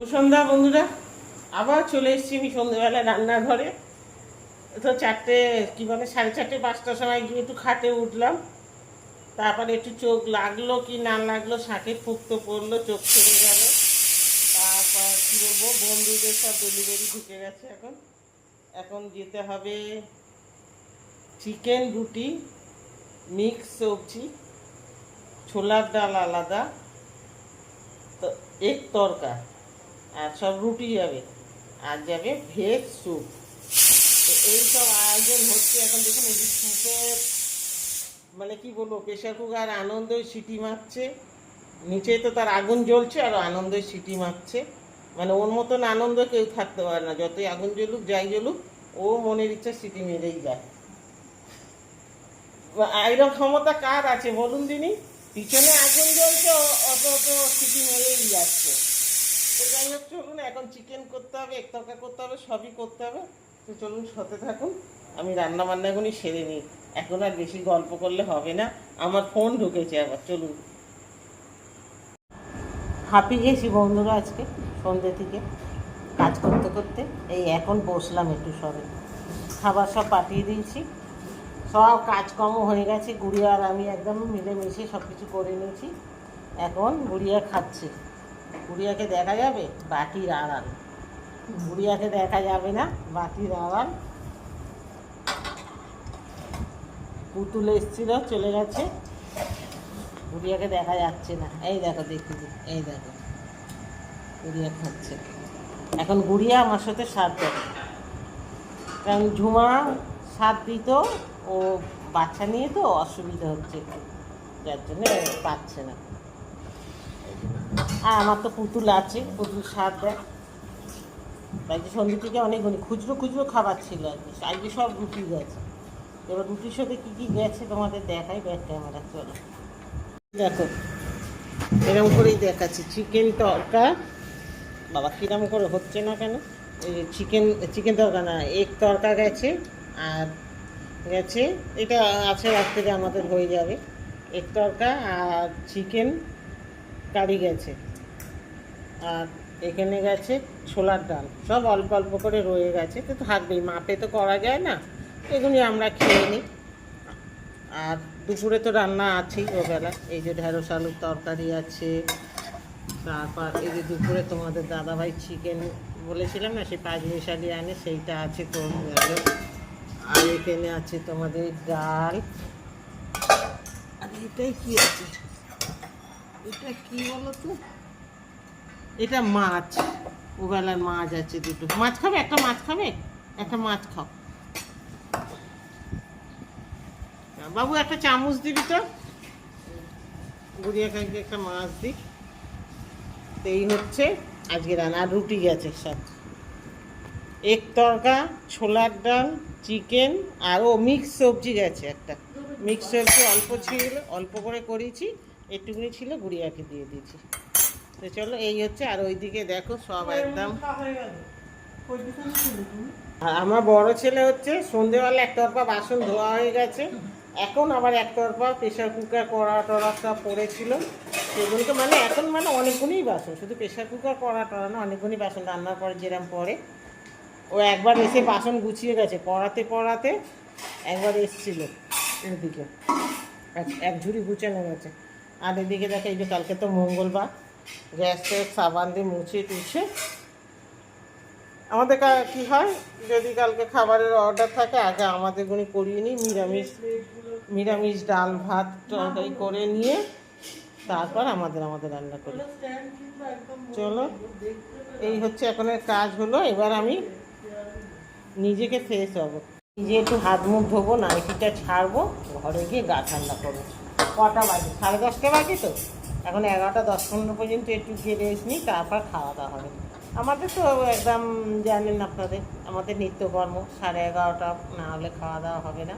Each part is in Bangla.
সন্ধ্যা বন্ধুরা, আবার চলে এসেছি আমি সন্ধ্যেবেলা রান্নাঘরে। তো চারটে কি বলে 4:30-5টার সময় গিয়ে একটু খাটে উঠলাম। তারপরে একটু চোখ লাগলো কি না লাগলো, শাঁখে ফুঁক তো পড়লো, চোখ ছেড়ে গেল। তারপর কী বলবো, বন্ধুদের সব ডেলিভারি ঢুকে গেছে। এখন এখন যেতে হবে চিকেন রুটি, মিক্স সবজি, ছোলার ডাল আলাদা, তো এক তরকা, আর সব রুটি যাবে, আর যাবে ভেজ স্যুপ। তো এইসব আয়োজন হচ্ছে। এখন দেখুন এই যে স্যুপের মানে কি বলবো, প্রেশার কুকার আনন্দই সিটি মারছে, নিচে তো তার আগুন জ্বলছে আর আনন্দই সিটি মারছে। মানে ওর মতন আনন্দ কেউ থাকতে পারে না, যতই আগুন জ্বলুক যাই জ্বলুক, ও মনের ইচ্ছা সিটি মেরেই যায়। এরকম ক্ষমতা কার আছে বলুন দিনই? পিছনে আগুন জ্বলছে, অত অত সিটি মেরেই যাচ্ছে। তো যাই হোক, চলুন এখন চিকেন করতে হবে, এক তরকা করতে হবে, সবই করতে হবে। তো চলুন সাথে থাকুন, আমি রান্না বান্না এখনই সেরে নিই। এখন আর বেশি গল্প করলে হবে না, আমার ফোন ঢুকেছে আবার। চলুন। হাঁপিয়ে গেছি বন্ধুরা আজকে সন্ধ্যে থেকে কাজ করতে করতে। এই এখন বসলাম একটু, সবে খাবার সব পাঠিয়ে দিয়েছি, সব কাজকর্ম হয়ে গেছে। গুড়িয়া আর আমি একদম মিলেমিশে সব কিছু করে নিয়েছি। এখন গুড়িয়া খাচ্ছে। গুড়িয়াকে দেখা যাবে বাটির আড়াল, গুড়িয়াকে দেখা যাবে না বাটির আড়াল। পুতুল এসেছিল, চলে গেছে, গুড়িয়াকে দেখা যাচ্ছে না। এই দেখো, দেখি, এই দেখো গুড়িয়া খাচ্ছে। এখন গুড়িয়া আমার সাথে সাথ দেবে, কারণ ঝুমা সাথ দিত, ও বাচ্চা নিয়ে তো অসুবিধা হচ্ছে একটু, যার জন্য পাচ্ছে না। আর আমার তো পুতুল আছে, পুতুল সাথ দেয়। তাই যে সন্ধ্যে থেকে অনেকগুলি খুচরো খুচরো খাবার ছিল আর কি। আজকে সব রুটি গেছে। এবার রুটির সাথে কী কী গেছে তোমাদের দেখাই, ব্যাক ক্যামেরা চলো দেখো। এরকম করেই দেখাচ্ছি। চিকেন তরকা, বাবা কিরম করে হচ্ছে না কেন, এই চিকেন চিকেন তরকা না, এগ তরকা গেছে, আর গেছে এটা আছে রাত্রে আমাদের হয়ে যাবে, এগ তরকা আর চিকেন কারি গেছে। আর এখানে গেছে ছোলার ডাল, সব অল্প অল্প করে রয়ে গেছে, তো থাকবেই, মাপে তো করা যায় না, এগুলি আমরা খেয়ে নিই। আর দুপুরে তো রান্না আছেই ওবেলা, এই যে ঢেঁড়স আলুর তরকারি আছে। তারপর এই যে দুপুরে তোমাদের দাদাভাই চিকেন বলেছিলাম না, সেই পাঁচমিশালি আনে, সেইটা আছে তো গেল। আর এখানে আছে তোমাদের ডাল। আর এটাই কি আছে, এটা কি বলো তো, এটা মাছ, ওবেলার মাছ আছে দুটো। মাছ খাবে? একটা মাছ খাবে? একটা মাছ খাও বাবু, একটা চামচ দিবি তো, গুড়িয়া কাকি একটা মাছ দিই। তো এই হচ্ছে আজকে রান্না। আর রুটি গেছে সব, এক তরকা, ছোলার ডাল, চিকেন, আরও মিক্স সবজি গেছে একটা। মিক্স সবজি অল্প ছিল, অল্প করে করেছি, একটুকুনি ছিল, গুড়িয়াকে দিয়ে দিয়েছি। তো চলো, এই হচ্ছে। আর ওইদিকে দেখো সব একদম। আর আমার বড় ছেলে হচ্ছে সন্ধেবেলা একতরফা বাসন ধোয়া হয়ে গেছে, এখন আবার একতরফা প্রেশার কুকার কড়া টড়া সব পড়েছিল, সেগুলোকে মানে এখন মানে অনেকগুলোই বাসন, শুধু প্রেশার কুকার কড়া টড়া না, অনেকগুলোই বাসন রান্নার পরে যেরকম পড়ে। ও একবার এসে বাসন গুছিয়ে গেছে, পড়াতে পড়াতে একবার এসছিল ওদিকে, এক ঝুড়ি গুছানো গেছে। আর এদিকে দেখে, এই যে কালকে তো মঙ্গলবার, গ্যাসে সাবান দিয়ে মুছে টুছে আমাদের কী হয়, যদি কালকে খাবারের অর্ডার থাকে আগে আমাদের গুনি করিয়ে নিই, নিরামিষ ডাল ভাত তরকারি করে নিয়ে তারপর আমাদের রান্না করি। চলো, এই হচ্ছে এখনের কাজ হলো। এবার আমি নিজেকে ফ্রেশ হবো, নিজে একটু হাত মুখ ধোবো, নাইটিটা ছাড়বো, ঘরে গিয়ে গা ঠান্ডা করবো। কটা বাজে? 10:30 বাজে তো, এখন 11:10-15 পর্যন্ত একটু গিয়ে রেস্ট নিই, তারপর খাওয়া দাওয়া হবে। আমাদের তো একদম জানেন আপনাদের, আমাদের নিত্যকর্ম, 11:30 না হলে খাওয়া দাওয়া হবে না।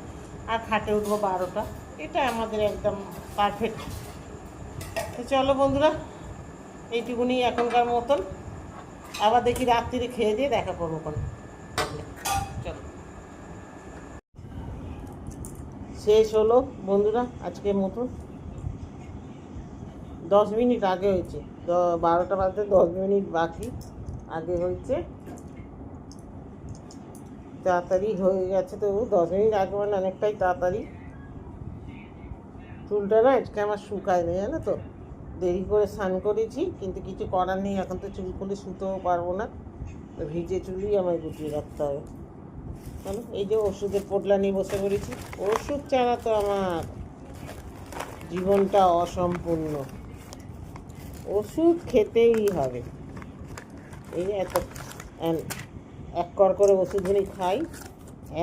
আর খাটে উঠবো 12টা, এটা আমাদের একদম পারফেক্ট। তো চলো বন্ধুরা, এইটুকুনি এখনকার মতন, আবার দেখি রাত্রিরে খেয়ে দিয়ে দেখা করবো কোনো। চলো, শেষ হলো বন্ধুরা আজকের মতন, 10 মিনিট আগে হয়েছে। তো 12টা বাজতে 10 মিনিট বাকি। আগে হয়েছে, তাড়াতাড়ি হয়ে গেছে, তবু 10 মিনিট আগে মানে অনেকটাই তাড়াতাড়ি। চুলটা না আজকে আমার শুকায় না, জানো তো। দেরি করে স্নান করেছি, কিন্তু কিছু করার নেই, এখন তো চুল খুলে শুতেও পারবো না, তো ভিজে চুলই আমায় গুটিয়ে রাখতে হবে। কেন, এই যে ওষুধের পোটলা নিয়ে বসে পড়েছি। ওষুধ ছাড়া তো আমার জীবনটা অসম্পূর্ণ, ওষুধ খেতেই হবে। এই যে এক কর করে ওষুধগুলি খাই,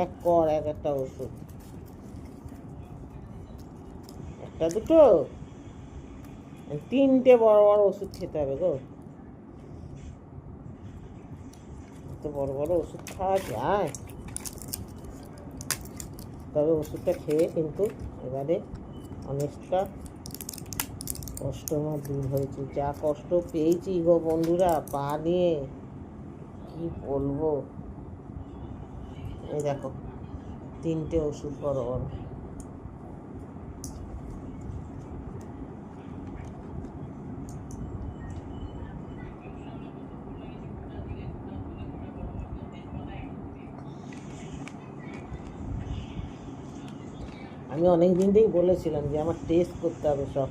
এক কর এক একটা ওষুধ, একটা দুটো 3টে বড় বড় ওষুধ খেতে হবে গো। এত বড় বড় ওষুধ খাওয়া যায়? তবে ওষুধটা খেয়ে কিন্তু এবারে অনেকটা কষ্ট আমার দূর হয়েছে। যা কষ্ট পেয়েছি গো বন্ধুরা পা নিয়ে, কি বলবো। এই দেখো 3টে ওষুধ বড় বড়। আমি অনেক দিন থেকেই বলেছিলাম যে আমার টেস্ট করতে হবে সব,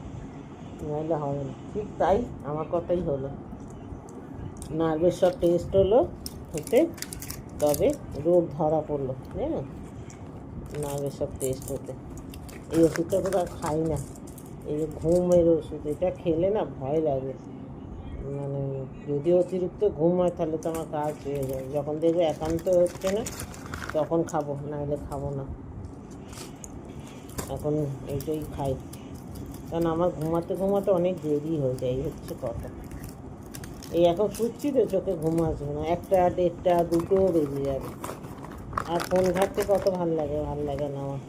নাহলে হবে না। ঠিক তাই, আমার কথাই হলো। নার্ভের সব টেস্ট হলো হতে, তবে রোগ ধরা পড়লো, জানো, নার্ভের সব টেস্ট হতে। এই ওষুধটা তো আর খাই না, এই যে ঘুমের ওষুধ, এটা খেলে না ভয় লাগে। মানে যদি অতিরিক্ত ঘুম হয় তাহলে তো আমার কাজ হয়ে যায়। যখন দেখবো একান্ত হচ্ছে না তখন খাবো, নাহলে খাবো না। এখন এইটাই খাই, কারণ আমার ঘুমাতে ঘুমাতে অনেক দেরি হয়ে যায়, এই হচ্ছে কথা। এই এখন শুচ্ছি তো, চোখে ঘুম আসবে না, 1টা 1:30 2টো বেজে যাবে। আর ফোন ঘাটতে কত ভাল লাগে, ভাল লাগে না আমার।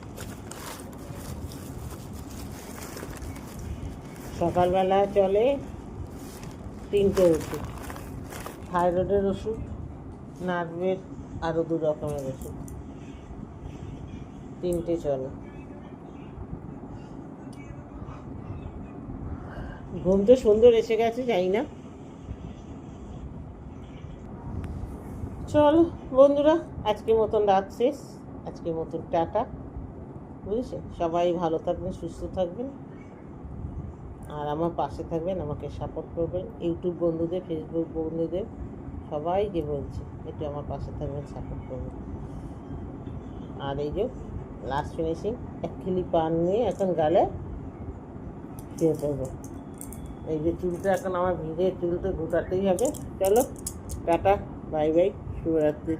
সকালবেলা চলে 3টে ওষুধ, থাইরয়েডের ওষুধ, নার্ভের আরও 2 রকমের ওষুধ, 3টে চলে। ঘুম তো সুন্দর এসে গেছে, জানি না। চল বন্ধুরা, আজকের মতন রাত শেষ, আজকের মতন টাটা, বুঝেছে। সবাই ভালো থাকবেন, সুস্থ থাকবেন, আর আমার পাশে থাকবেন, আমাকে সাপোর্ট করবেন। ইউটিউব বন্ধুদের, ফেসবুক বন্ধুদের সবাইকে বলছি একটু আমার পাশে থাকবেন, সাপোর্ট করবেন। আর এই যে লাস্ট ফিনিশিং, 1 কিলি পান নিয়ে এখন গালে শুয়ে পড়বো। এই যে চুলটা এখন আমার ভিড়ে, চুলটা গোটাতেই হবে। চলো টাটা, বাই বাই, শুভরাত্রি।